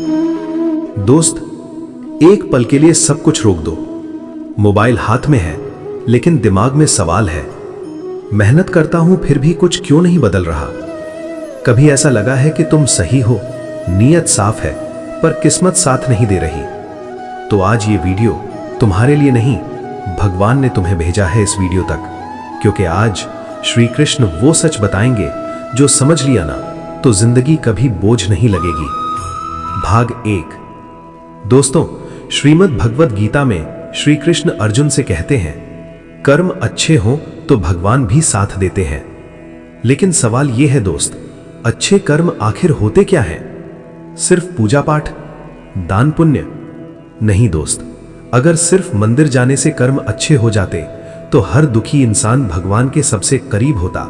दोस्त, एक पल के लिए सब कुछ रोक दो। मोबाइल हाथ में है लेकिन दिमाग में सवाल है। मेहनत करता हूं फिर भी कुछ क्यों नहीं बदल रहा। कभी ऐसा लगा है कि तुम सही हो, नीयत साफ है, पर किस्मत साथ नहीं दे रही। तो आज ये वीडियो तुम्हारे लिए नहीं, भगवान ने तुम्हें भेजा है इस वीडियो तक, क्योंकि आज श्री कृष्ण वो सच बताएंगे जो समझ लिया ना तो जिंदगी कभी बोझ नहीं लगेगी। भाग 1। दोस्तों, श्रीमद् भगवद गीता में श्री कृष्ण अर्जुन से कहते हैं, कर्म अच्छे हों तो भगवान भी साथ देते हैं। लेकिन सवाल यह है दोस्त, अच्छे कर्म आखिर होते क्या हैं? सिर्फ पूजा पाठ, दान पुण्य? नहीं दोस्त, अगर सिर्फ मंदिर जाने से कर्म अच्छे हो जाते तो हर दुखी इंसान भगवान के सबसे करीब होता।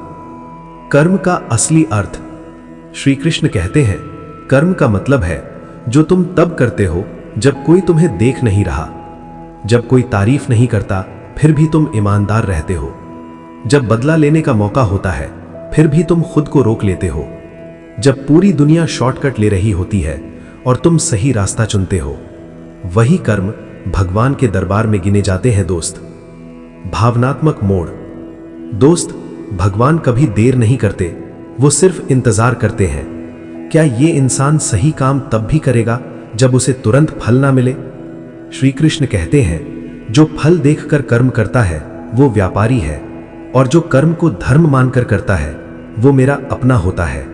कर्म का असली अर्थ, श्री कृष्ण कहते हैं, कर्म का मतलब है जो तुम तब करते हो जब कोई तुम्हें देख नहीं रहा, जब कोई तारीफ नहीं करता फिर भी तुम ईमानदार रहते हो, जब बदला लेने का मौका होता है फिर भी तुम खुद को रोक लेते हो, जब पूरी दुनिया शॉर्टकट ले रही होती है और तुम सही रास्ता चुनते हो। वही कर्म भगवान के दरबार में गिने जाते हैं दोस्त। भावनात्मक मोड़। दोस्त, भगवान कभी देर नहीं करते, वो सिर्फ इंतजार करते हैं। क्या ये इंसान सही काम तब भी करेगा जब उसे तुरंत फल ना मिले? श्री कृष्ण कहते हैं, जो फल देखकर कर्म करता है वो व्यापारी है, और जो कर्म को धर्म मानकर करता है वो मेरा अपना होता है।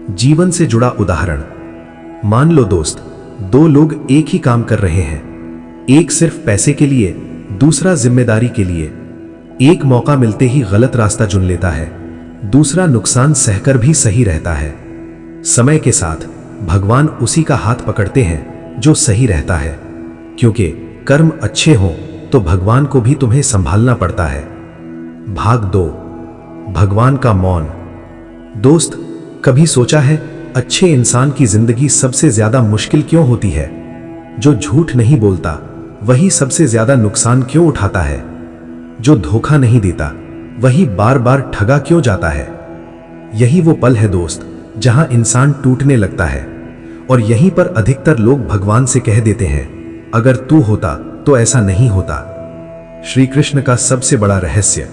जीवन से जुड़ा उदाहरण। मान लो दोस्त, दो लोग एक ही काम कर रहे हैं, एक सिर्फ पैसे के लिए, दूसरा जिम्मेदारी के लिए। एक मौका मिलते ही गलत रास्ता चुन लेता है, दूसरा नुकसान सहकर भी सही रहता है। समय के साथ भगवान उसी का हाथ पकड़ते हैं जो सही रहता है, क्योंकि कर्म अच्छे हों तो भगवान को भी तुम्हें संभालना पड़ता है। भाग 2। भगवान का मौन। दोस्त, कभी सोचा है अच्छे इंसान की जिंदगी सबसे ज्यादा मुश्किल क्यों होती है? जो झूठ नहीं बोलता वही सबसे ज्यादा नुकसान क्यों उठाता है? जो धोखा नहीं देता वही बार बार ठगा क्यों जाता है? यही वो पल है दोस्त जहां इंसान टूटने लगता है, और यहीं पर अधिकतर लोग भगवान से कह देते हैं, अगर तू होता तो ऐसा नहीं होता। श्री कृष्ण का सबसे बड़ा रहस्य।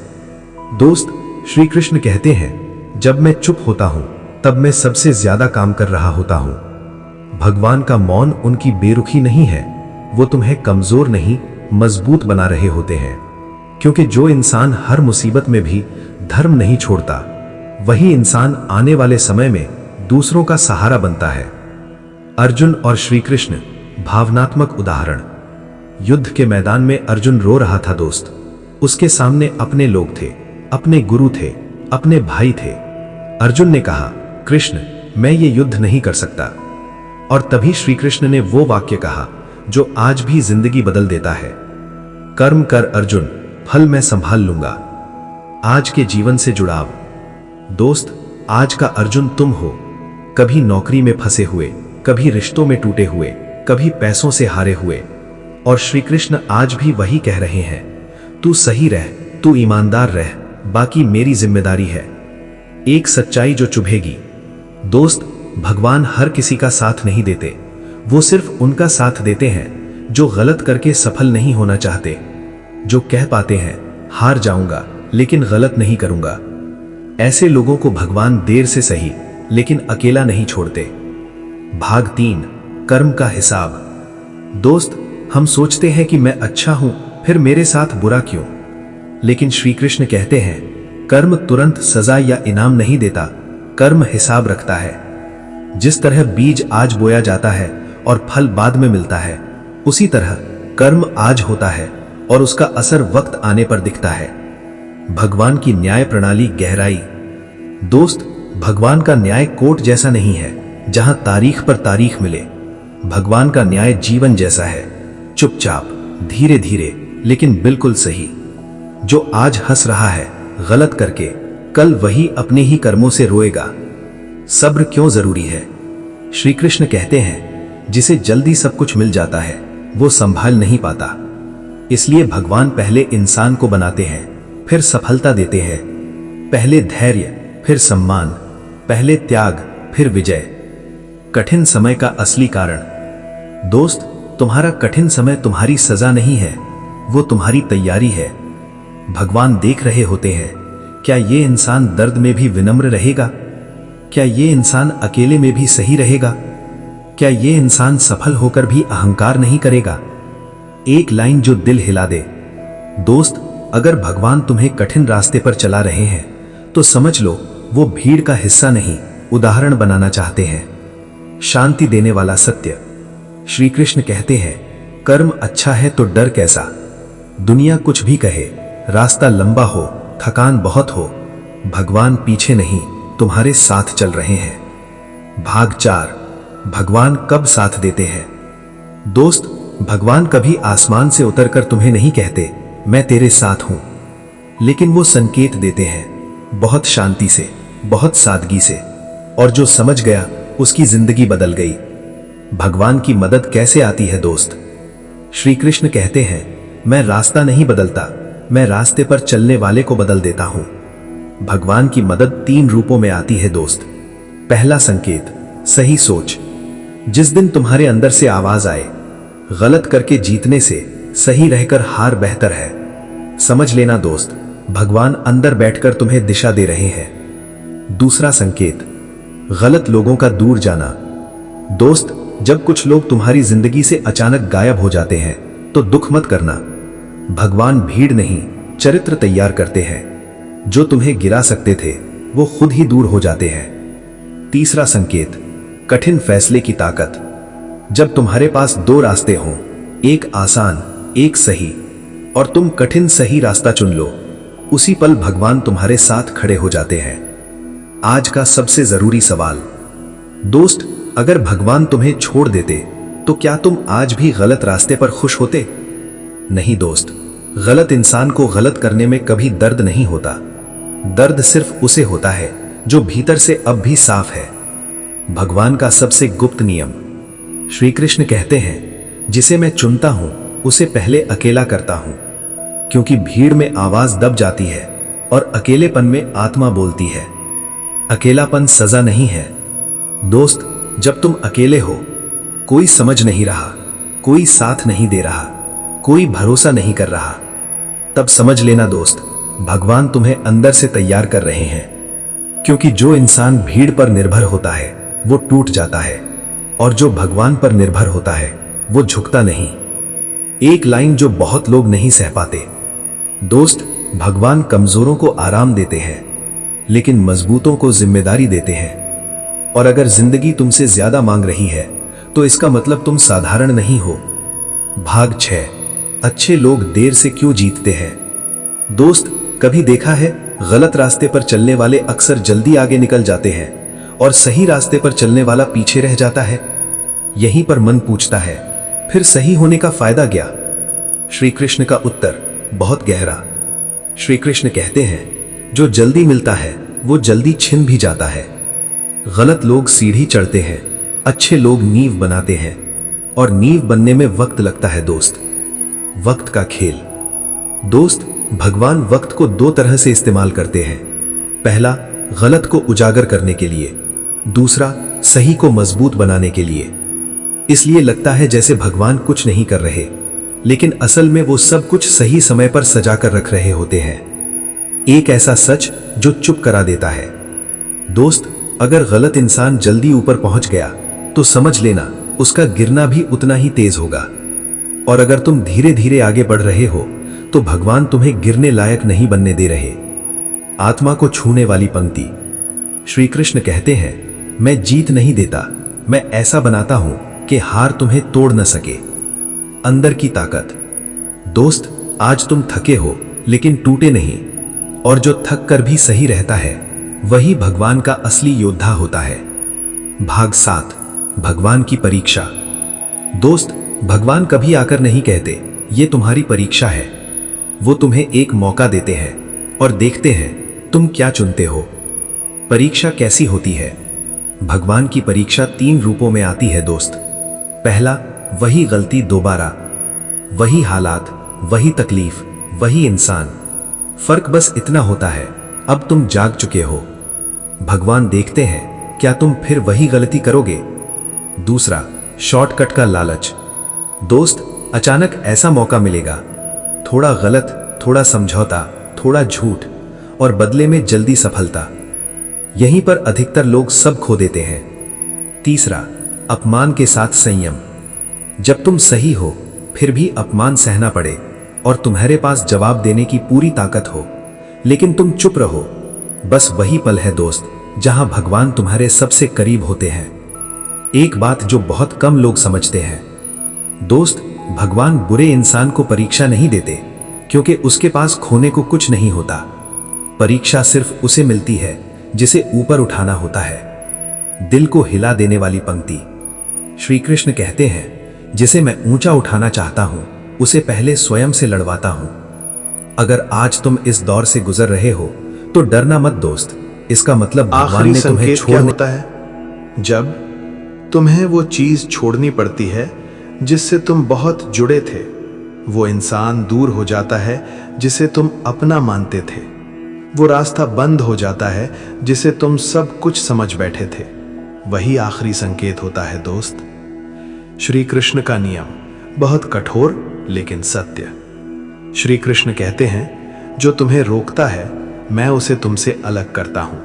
दोस्त, श्री कृष्ण कहते हैं, जब मैं चुप होता हूं तब मैं सबसे ज्यादा काम कर रहा होता हूं। भगवान का मौन उनकी बेरुखी नहीं है, वो तुम्हें कमजोर नहीं मजबूत बना रहे होते हैं। क्योंकि जो इंसान हर मुसीबत में भी धर्म नहीं छोड़ता, वही इंसान आने वाले समय में दूसरों का सहारा बनता है। अर्जुन और श्री कृष्ण भावनात्मक उदाहरण। युद्ध के मैदान में अर्जुन रो रहा था दोस्त। उसके सामने अपने लोग थे, अपने गुरु थे, अपने भाई थे। अर्जुन ने कहा, कृष्ण, मैं ये युद्ध नहीं कर सकता। और तभी श्री कृष्ण ने वो वाक्य कहा जो आज भी जिंदगी बदल देता है, कर्म कर अर्जुन, फल मैं संभाल लूंगा। आज के जीवन से जुड़ाव। दोस्त, आज का अर्जुन तुम हो, कभी नौकरी में फंसे हुए, कभी रिश्तों में टूटे हुए, कभी पैसों से हारे हुए। और श्री कृष्ण आज भी वही कह रहे हैं, तू सही रह, तू ईमानदार रह, बाकी मेरी जिम्मेदारी है। एक सच्चाई जो चुभेगी। दोस्त, भगवान हर किसी का साथ नहीं देते, वो सिर्फ उनका साथ देते हैं जो गलत करके सफल नहीं होना चाहते, जो कह पाते हैं हार जाऊंगा लेकिन गलत नहीं करूंगा। ऐसे लोगों को भगवान देर से सही लेकिन अकेला नहीं छोड़ते। भाग 3। कर्म का हिसाब। दोस्त, हम सोचते हैं कि मैं अच्छा हूं फिर मेरे साथ बुरा क्यों? लेकिन श्री कृष्ण कहते हैं, कर्म तुरंत सजा या इनाम नहीं देता, कर्म हिसाब रखता है। जिस तरह बीज आज बोया जाता है और फल बाद में मिलता है, उसी तरह कर्म आज होता है और उसका असर वक्त आने पर दिखता है। भगवान की न्याय प्रणाली गहराई। दोस्त, भगवान का न्याय कोर्ट जैसा नहीं है जहां तारीख पर तारीख मिले। भगवान का न्याय जीवन जैसा है, चुपचाप, धीरे धीरे, लेकिन बिल्कुल सही। जो आज हंस रहा है गलत करके, कल वही अपने ही कर्मों से रोएगा। सब्र क्यों जरूरी है? श्री कृष्ण कहते हैं, जिसे जल्दी सब कुछ मिल जाता है वो संभाल नहीं पाता। इसलिए भगवान पहले इंसान को बनाते हैं, फिर सफलता देते हैं। पहले धैर्य, फिर सम्मान, पहले त्याग, फिर विजय। कठिन समय का असली कारण। दोस्त, तुम्हारा कठिन समय तुम्हारी सजा नहीं है, वो तुम्हारी तैयारी है। भगवान देख रहे होते हैं, क्या ये इंसान दर्द में भी विनम्र रहेगा? क्या ये इंसान अकेले में भी सही रहेगा? क्या ये इंसान सफल होकर भी अहंकार नहीं करेगा? एक लाइन जो दिल हिला दे। दोस्त, अगर भगवान तुम्हें कठिन रास्ते पर चला रहे हैं तो समझ लो वो भीड़ का हिस्सा नहीं, उदाहरण बनाना चाहते हैं। शांति देने वाला सत्य। श्री कृष्ण कहते हैं, कर्म अच्छा है तो डर कैसा। दुनिया कुछ भी कहे, रास्ता लंबा हो, थकान बहुत हो, भगवान पीछे नहीं, तुम्हारे साथ चल रहे हैं। भाग 4, भगवान कब साथ देते हैं। दोस्त, भगवान कभी आसमान से उतरकर तुम्हें नहीं कहते मैं तेरे साथ हूं, लेकिन वो संकेत देते हैं, बहुत शांति से, बहुत सादगी से, और जो समझ गया उसकी जिंदगी बदल गई। भगवान की मदद कैसे आती है दोस्त? श्री कृष्ण कहते हैं, मैं रास्ता नहीं बदलता, मैं रास्ते पर चलने वाले को बदल देता हूं। भगवान की मदद 3 रूपों में आती है दोस्त। पहला संकेत, सही सोच। जिस दिन तुम्हारे अंदर से आवाज आए, गलत करके जीतने से सही रहकर हार बेहतर है, समझ लेना दोस्त, भगवान अंदर बैठकर तुम्हें दिशा दे रहे हैं। दूसरा संकेत, गलत लोगों का दूर जाना। दोस्त, जब कुछ लोग तुम्हारी जिंदगी से अचानक गायब हो जाते हैं तो दुख मत करना। भगवान भीड़ नहीं, चरित्र तैयार करते हैं। जो तुम्हें गिरा सकते थे वो खुद ही दूर हो जाते हैं। तीसरा संकेत, कठिन फैसले की ताकत। जब तुम्हारे पास 2 रास्ते हों, एक आसान, एक सही, और तुम कठिन सही रास्ता चुन लो, उसी पल भगवान तुम्हारे साथ खड़े हो जाते हैं। आज का सबसे जरूरी सवाल। दोस्त, अगर भगवान तुम्हें छोड़ देते तो क्या तुम आज भी गलत रास्ते पर खुश होते? नहीं दोस्त, गलत इंसान को गलत करने में कभी दर्द नहीं होता। दर्द सिर्फ उसे होता है जो भीतर से अब भी साफ है। भगवान का सबसे गुप्त नियम। श्री कृष्ण कहते हैं, जिसे मैं चुनता हूं उसे पहले अकेला करता हूं, क्योंकि भीड़ में आवाज दब जाती है और अकेलेपन में आत्मा बोलती है। अकेलापन सजा नहीं है। दोस्त, जब तुम अकेले हो, कोई समझ नहीं रहा, कोई साथ नहीं दे रहा, कोई भरोसा नहीं कर रहा, तब समझ लेना दोस्त, भगवान तुम्हें अंदर से तैयार कर रहे हैं। क्योंकि जो इंसान भीड़ पर निर्भर होता है वो टूट जाता है, और जो भगवान पर निर्भर होता है वो झुकता नहीं। एक लाइन जो बहुत लोग नहीं सह पाते। दोस्त, भगवान कमजोरों को आराम देते हैं, लेकिन मजबूतों को जिम्मेदारी देते हैं। और अगर जिंदगी तुमसे ज्यादा मांग रही है तो इसका मतलब तुम साधारण नहीं हो। भाग 6, अच्छे लोग देर से क्यों जीतते हैं। दोस्त, कभी देखा है, गलत रास्ते पर चलने वाले अक्सर जल्दी आगे निकल जाते हैं और सही रास्ते पर चलने वाला पीछे रह जाता है। यहीं पर मन पूछता है, फिर सही होने का फायदा क्या? श्री कृष्ण का उत्तर बहुत गहरा। श्री कृष्ण कहते हैं, जो जल्दी मिलता है वो जल्दी छिन भी जाता है। गलत लोग सीढ़ी चढ़ते हैं, अच्छे लोग नींव बनाते हैं, और नींव बनने में वक्त लगता है दोस्त। वक्त का खेल। दोस्त, भगवान वक्त को 2 तरह से इस्तेमाल करते हैं। पहला, गलत को उजागर करने के लिए, दूसरा, सही को मजबूत बनाने के लिए। इसलिए लगता है जैसे भगवान कुछ नहीं कर रहे, लेकिन असल में वो सब कुछ सही समय पर सजा कर रख रहे होते हैं। एक ऐसा सच जो चुप करा देता है। दोस्त, अगर गलत इंसान जल्दी ऊपर पहुंच गया तो समझ लेना उसका गिरना भी उतना ही तेज होगा। और अगर तुम धीरे धीरे आगे बढ़ रहे हो तो भगवान तुम्हें गिरने लायक नहीं बनने दे रहे। आत्मा को छूने वाली पंक्ति। श्री कृष्ण कहते हैं, मैं जीत नहीं देता, मैं ऐसा बनाता हूं कि हार तुम्हें तोड़ न सके। अंदर की ताकत। दोस्त, आज तुम थके हो लेकिन टूटे नहीं, और जो थक कर भी सही रहता है वही भगवान का असली योद्धा होता है। भाग 7, भगवान की परीक्षा। दोस्त, भगवान कभी आकर नहीं कहते ये तुम्हारी परीक्षा है। वो तुम्हें एक मौका देते हैं और देखते हैं तुम क्या चुनते हो। परीक्षा कैसी होती है? भगवान की परीक्षा 3 रूपों में आती है दोस्त। पहला, वही गलती दोबारा, वही हालात, वही तकलीफ, वही इंसान। फर्क बस इतना होता है, अब तुम जाग चुके हो। भगवान देखते हैं क्या तुम फिर वही गलती करोगे। दूसरा, शॉर्टकट का लालच। दोस्त, अचानक ऐसा मौका मिलेगा, थोड़ा गलत, थोड़ा समझौता, थोड़ा झूठ और बदले में जल्दी सफलता। यहीं पर अधिकतर लोग सब खो देते हैं। तीसरा, अपमान के साथ संयम। जब तुम सही हो फिर भी अपमान सहना पड़े और तुम्हारे पास जवाब देने की पूरी ताकत हो, लेकिन तुम चुप रहो, बस वही पल है दोस्त जहां भगवान तुम्हारे सबसे करीब होते हैं। एक बात जो बहुत कम लोग समझते हैं, दोस्त, भगवान बुरे इंसान को परीक्षा नहीं देते क्योंकि उसके पास खोने को कुछ नहीं होता। परीक्षा सिर्फ उसे मिलती है जिसे ऊपर उठाना होता है। दिल को हिला देने वाली पंक्ति। श्री कृष्ण कहते हैं, जिसे मैं ऊंचा उठाना चाहता हूं उसे पहले स्वयं से लड़वाता हूं। अगर आज तुम इस दौर से गुजर रहे हो तो डरना मत दोस्त, इसका मतलब भगवान ने तुम्हें क्या होता है? जब तुम्हें वो चीज छोड़नी पड़ती है जिससे तुम बहुत जुड़े थे, वो इंसान दूर हो जाता है जिसे तुम अपना मानते थे, वो रास्ता बंद हो जाता है जिसे तुम सब कुछ समझ बैठे थे, वही आखिरी संकेत होता है दोस्त। श्री कृष्ण का नियम बहुत कठोर लेकिन सत्य। श्री कृष्ण कहते हैं, जो तुम्हें रोकता है मैं उसे तुमसे अलग करता हूं,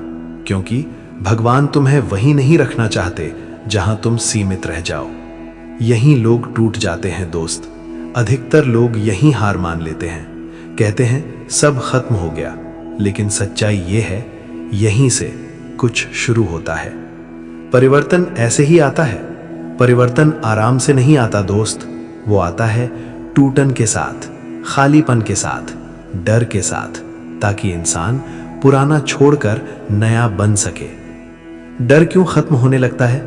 क्योंकि भगवान तुम्हें वहीं नहीं रखना चाहते जहां तुम सीमित रह जाओ। यहीं लोग टूट जाते हैं दोस्त। अधिकतर लोग यहीं हार मान लेते हैं, कहते हैं सब खत्म हो गया, लेकिन सच्चाई ये है, यहीं से कुछ शुरू होता है। परिवर्तन ऐसे ही आता है। परिवर्तन आराम से नहीं आता दोस्त, वो आता है टूटन के साथ, खालीपन के साथ, डर के साथ, ताकि इंसान पुराना छोड़कर नया बन सके। डर क्यों खत्म होने लगता है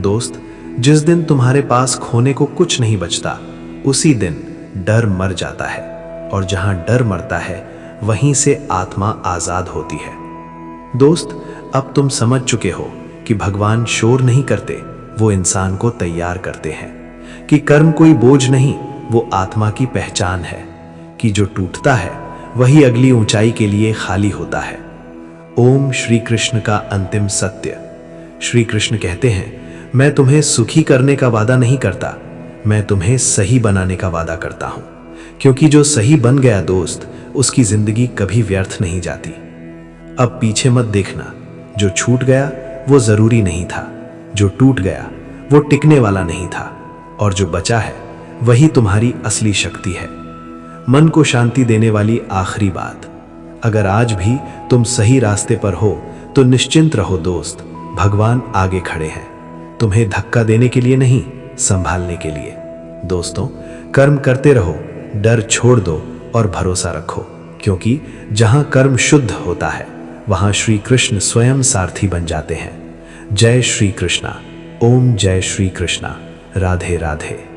दोस्त? जिस दिन तुम्हारे पास खोने को कुछ नहीं बचता, उसी दिन डर मर जाता है, और जहां डर मरता है वहीं से आत्मा आजाद होती है। दोस्त, अब तुम समझ चुके हो कि भगवान शोर नहीं करते, वो इंसान को तैयार करते हैं, कि कर्म कोई बोझ नहीं, वो आत्मा की पहचान है, कि जो टूटता है वही अगली ऊंचाई के लिए खाली होता है। ओम श्री कृष्ण का अंतिम सत्य। श्री कृष्ण कहते हैं, मैं तुम्हें सुखी करने का वादा नहीं करता, मैं तुम्हें सही बनाने का वादा करता हूं, क्योंकि जो सही बन गया दोस्त, उसकी जिंदगी कभी व्यर्थ नहीं जाती। अब पीछे मत देखना, जो छूट गया वो जरूरी नहीं था, जो टूट गया वो टिकने वाला नहीं था, और जो बचा है वही तुम्हारी असली शक्ति है। मन को शांति देने वाली आखिरी बात, अगर आज भी तुम सही रास्ते पर हो तो निश्चिंत रहो दोस्त, भगवान आगे खड़े हैं, तुम्हें धक्का देने के लिए नहीं, संभालने के लिए। दोस्तों, कर्म करते रहो, डर छोड़ दो और भरोसा रखो, क्योंकि जहां कर्म शुद्ध होता है वहां श्री कृष्ण स्वयं सारथी बन जाते हैं। जय श्री कृष्णा। ओम जय श्री कृष्णा। राधे राधे।